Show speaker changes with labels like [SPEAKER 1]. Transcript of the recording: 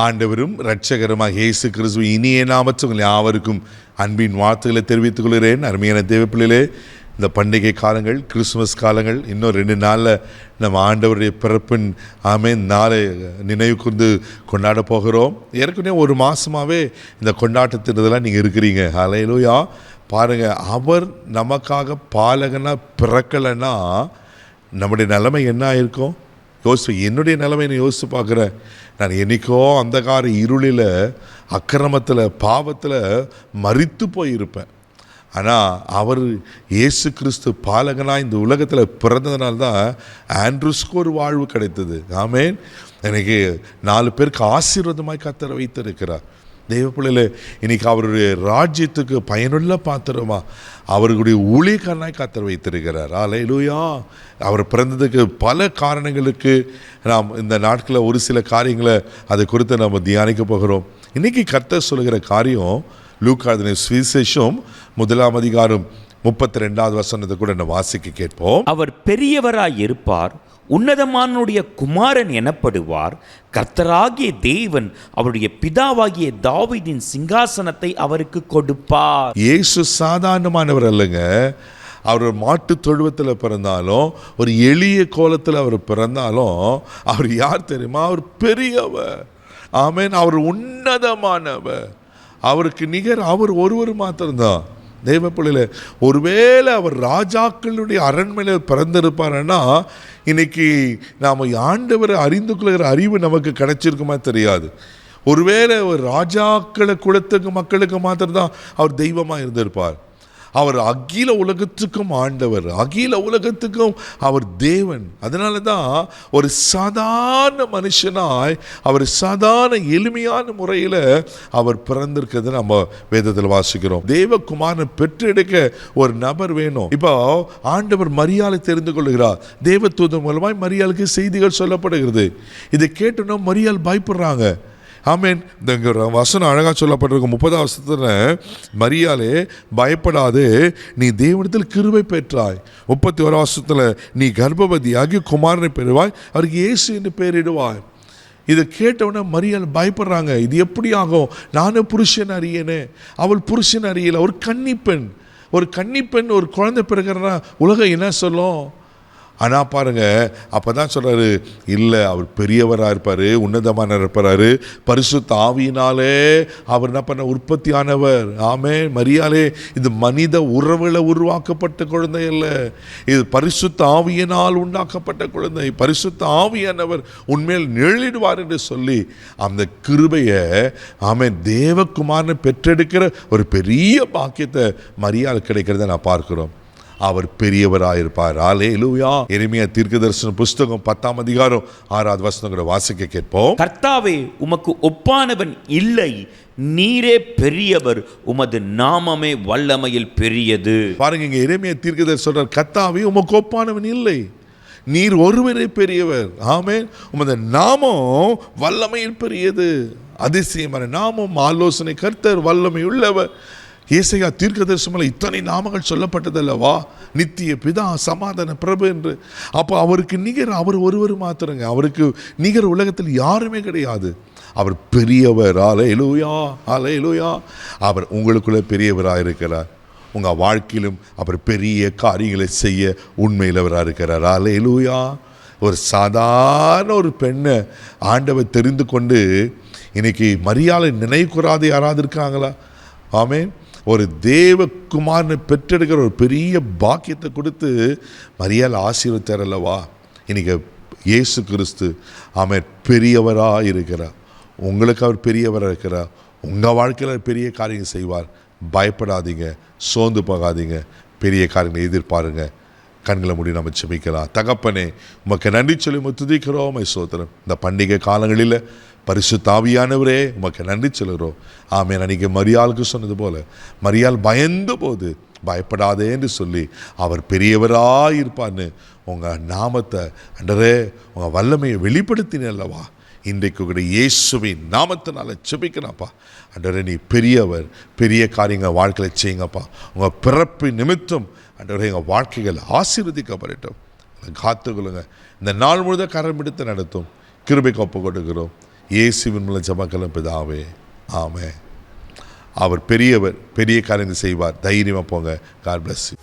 [SPEAKER 1] ஆண்டவரும் இரட்சகருமாக இயேசு கிறிஸ்து இனிய நாமத்தில் உங்கள் யாவருக்கும் அன்பின் வாழ்த்துக்களை தெரிவித்துக் கொள்கிறேன். அருமையான தேவப்பிள்ளைகளே, இந்த பண்டிகை காலங்கள், கிறிஸ்துமஸ் காலங்கள், இன்னும் 2 நாளில் நம்ம ஆண்டவருடைய பிறப்பின் நாளை நினைவு கூர்ந்து கொண்டாட போகிறோம். ஏற்கனவே 1 மாதமாகவே இந்த கொண்டாட்டத்தினதெல்லாம் நீங்கள் இருக்கிறீங்க. ஹல்லேலூயா. பாருங்கள், அவர் நமக்காக பாலகனாக பிறக்கலைன்னா நம்முடைய நிலைமை என்ன ஆயிருக்கும்? என்னுடைய நிலைமையை யோசித்து பார்க்குறேன். நான் என்றைக்கோ அந்தகார இருளில், அக்கிரமத்தில், பாவத்தில் மரித்து போயிருப்பேன். ஆனால் அவர் இயேசு கிறிஸ்து பாலகனாக இந்த உலகத்தில் பிறந்ததுனால்தான் ஆண்ட்ரூஸ்க்கு ஒரு வாழ்வு கிடைத்தது. ஆமேன். எனக்கு 4 பேருக்கு ஆசீர்வாதமாய் கர்த்தர் வைத்திருக்கிறார். தெய்வப்பிள்ளையில இன்னைக்கு அவருடைய ராஜ்யத்துக்கு பயனுள்ள பாத்திரமா அவர்களுடைய ஊழியக்காரனாய் கர்த்தர் வைத்திருக்கிறார். அல்லேலூயா. அவர் பிறந்ததுக்கு பல காரணங்களுக்கு நாம் இந்த நாட்களில் ஒரு சில காரியங்களை அதை குறித்து நம்ம தியானிக்க போகிறோம். இன்னைக்கு கர்த்தர் சொல்லுகிற காரியம் லூக்கா எழுதின சுவிசேஷம் 1ஆம் அதிகாரம் 32வது வசனத்தை கூட நம்ம வாசிக்க கேட்போம்.
[SPEAKER 2] அவர் பெரியவராய் இருப்பார், உன்னதமானுடைய குமாரன் எனப்படுவார். கர்த்தராகிய தேவன் அவருடைய பிதாவாகிய தாவீதின் சிங்காசனத்தை அவருக்கு கொடுப்பார்.
[SPEAKER 1] இயேசு சாதாரணமானவர் அல்லங்க. அவர் மாட்டு தொழுவத்தில் பிறந்தாலும், ஒரு எளிய கோலத்தில் அவர் பிறந்தாலும், அவர் யார் தெரியுமா? அவர் பெரியவர். ஆமேன். அவர் உன்னதமானவர். அவருக்கு நிகர் அவர் ஒருவர் மாத்திரம்தான். தெய்வப்பிள்ளையில ஒருவேளை அவர் ராஜாக்களுடைய அரண்மனையில் பிறந்திருப்பாருன்னா இன்னைக்கு நாம் ஆண்டவரை அறிந்து கொள்கிற அறிவு நமக்கு கிடைச்சிருக்குமா தெரியாது. ஒருவேளை ஒரு ராஜாக்களை குலத்துக்கு மக்களுக்கு மாத்திரம்தான் அவர் தெய்வமாக இருந்திருப்பார். அவர் அகில உலகத்துக்கும் ஆண்டவர், அகில உலகத்துக்கும் அவர் தேவன். அதனால தான் ஒரு சாதாரண மனுஷனாய் அவர் சாதாரண எளிமையான முறையில் அவர் பிறந்திருக்கிறது நம்ம வேதத்தில் வாசிக்கிறோம். தேவகுமாரன் பெற்றெடுக்க ஒரு நபர் வேணும். இப்போ ஆண்டவர் மரியாதை தெரிந்து கொள்கிறார். தேவதூதன் மூலமாய் மரியாளுக்கு செய்திகள் சொல்லப்படுகிறது. இதை கேட்டோன்னா மரியாள் பயப்படுறாங்க. ஆமேன். இந்த வசனம் அழகாக சொல்லப்பட்டிருக்கும் 30ஆம் வசனத்தில், மரியாளே பயப்படாது, நீ தேவனிடத்தில் கிருபை பெற்றாய். 31ஆம் வசனத்தில், நீ கர்ப்பவதியாகி குமாரனை பெறுவாய், அவருக்கு இயேசு என்று பெயரிடுவாய். இதை கேட்டவுடனே மரியாள் பயப்படுறாங்க. இது எப்படி ஆகும்? நானும் புருஷன் அறியனே. அவள் புருஷன் அறியலை. ஒரு கன்னிப்பெண் ஒரு குழந்தை பிறகுறா உலகம் என்ன சொல்லும்? ஆனால் பாருங்க, அப்போ தான் சொல்கிறாரு, இல்லை அவர் பெரியவராக இருப்பார், உன்னதமான இருப்பார், பரிசுத்த ஆவியினாலே அவர் என்ன பண்ண உற்பத்தியானவர். ஆமே. மரியாளே, இது மனித உறவில் உருவாக்கப்பட்ட குழந்தை அல்ல, இது பரிசுத்த ஆவியினால் உண்டாக்கப்பட்ட குழந்தை. பரிசுத்த ஆவியானவர் உண்மையில் நிழலிடுவார் என்று சொல்லி அந்த கிருபையை தேவகுமாரனை பெற்றெடுக்கிற ஒரு பெரிய பாக்கியத்தை மரியாள் கிடைக்கிறத நான் பார்க்கிறோம். அவர் பெரியவராயிருப்பார். அல்லேலூயா. எரேமியா தீர்க்கதரிசன புஸ்தகம் 10ஆம் அதிகாரம் 6வது வசனம் கூட வாசிக்க கேட்போம்.
[SPEAKER 2] கர்த்தாவே, உமக்கு ஒப்பானவன் இல்லை, நீரே பெரியவர், உமது நாமமே வல்லமையில் பெரியது.
[SPEAKER 1] பாருங்க, இங்க எரேமியா தீர்க்கதரிசி சொல்றார், கர்த்தாவே உமக்கு ஒப்பானவன் இல்லை, நீர் ஒருவரே பெரியவர். ஆமென். உமது நாமம் வல்லமையில் பெரியது. அதிசயமான நாமம், ஆலோசனை கர்த்தர், வல்லமை உள்ளவர். ஏசாயா தீர்க்கதரிசனத்தில் இத்தனை நாமங்கள் சொல்லப்பட்டதல்லவா? நித்திய பிதா, சமாதான பிரபு என்று. அப்போ அவருக்கு நிகர் அவர் ஒருவர் மாத்திரங்க. அவருக்கு நிகர் உலகத்தில் யாருமே கிடையாது. அவர் பெரியவர். அல்லேலூயா, அல்லேலூயா. அவர் உங்களுக்குள்ள பெரியவராக இருக்கிறார். உங்கள் வாழ்க்கையிலும் அவர் பெரிய காரியங்களை செய்ய உண்மையிலவராக இருக்கிறார். அல்லேலூயா. ஒரு சாதாரண ஒரு பெண்ணை ஆண்டவர் தெரிந்து கொண்டு இன்னைக்கு மரியாதை நினைவுக்கூறாது யாராவது இருக்காங்களா? ஆமென். ஒரு தேவகுமாரனை பெற்றெடுக்கிற ஒரு பெரிய பாக்கியத்தை கொடுத்து மரியாள் ஆசீர்வதித்தார் அல்லவா? இன்னைக்கு இயேசு கிறிஸ்து பெரியவராக இருக்கிறார். உங்களுக்கு அவர் பெரியவராக இருக்கிறார். உங்கள் வாழ்க்கையில் பெரிய காரியங்கள் செய்வார். பயப்படாதீங்க, சோர்ந்து போகாதீங்க, பெரிய காரியங்களை எதிர்பாருங்க. கண்களை மூடி நம்ம ஜெபிக்கலாம். தகப்பனே, உமக்கு நன்றி சொல்லி துதிக்கிறோம். சோத்திரம். இந்த பண்டிகை காலங்களில் பரிசுத்த ஆவியானவரே, உமக்கு நன்றி சொல்கிறோம். ஆமென். அன்றைக்கி மரியாளுக்கு சொன்னது போல, மரியாள் பயந்த போது பயப்படாதே என்று சொல்லி அவர் பெரியவராக இருப்பார்னு உங்கள் நாமத்தை அண்டரே, உங்கள் வல்லமையை வெளிப்படுத்தினல்லவா? இன்றைக்கு கூட இயேசுவின் நாமத்தினால ஜெபிக்கிறப்பா. அண்டரே, நீ பெரியவர், பெரிய காரியங்கள் வாழ்க்கையில் செய்யுங்கப்பா. உங்கள் பிறப்பு நிமித்தம் அண்டரே எங்கள் வாழ்க்கைகள் ஆசீர்வதிக்கப்படட்டும். காத்துக்கொள்ளுங்க. இந்த நாள் முழுவதும் கரம் பிடித்து நடத்தும் கிருபைக்கு ஒப்பு கொடுக்கிறோம். இயேசுவின் மூலம் ஜெபக்கலாம் பிதாவே, ஆமென். அவர் பெரியவர், பெரிய காரியங்கள் செய்வார். தைரியமாக போங்க. God bless you.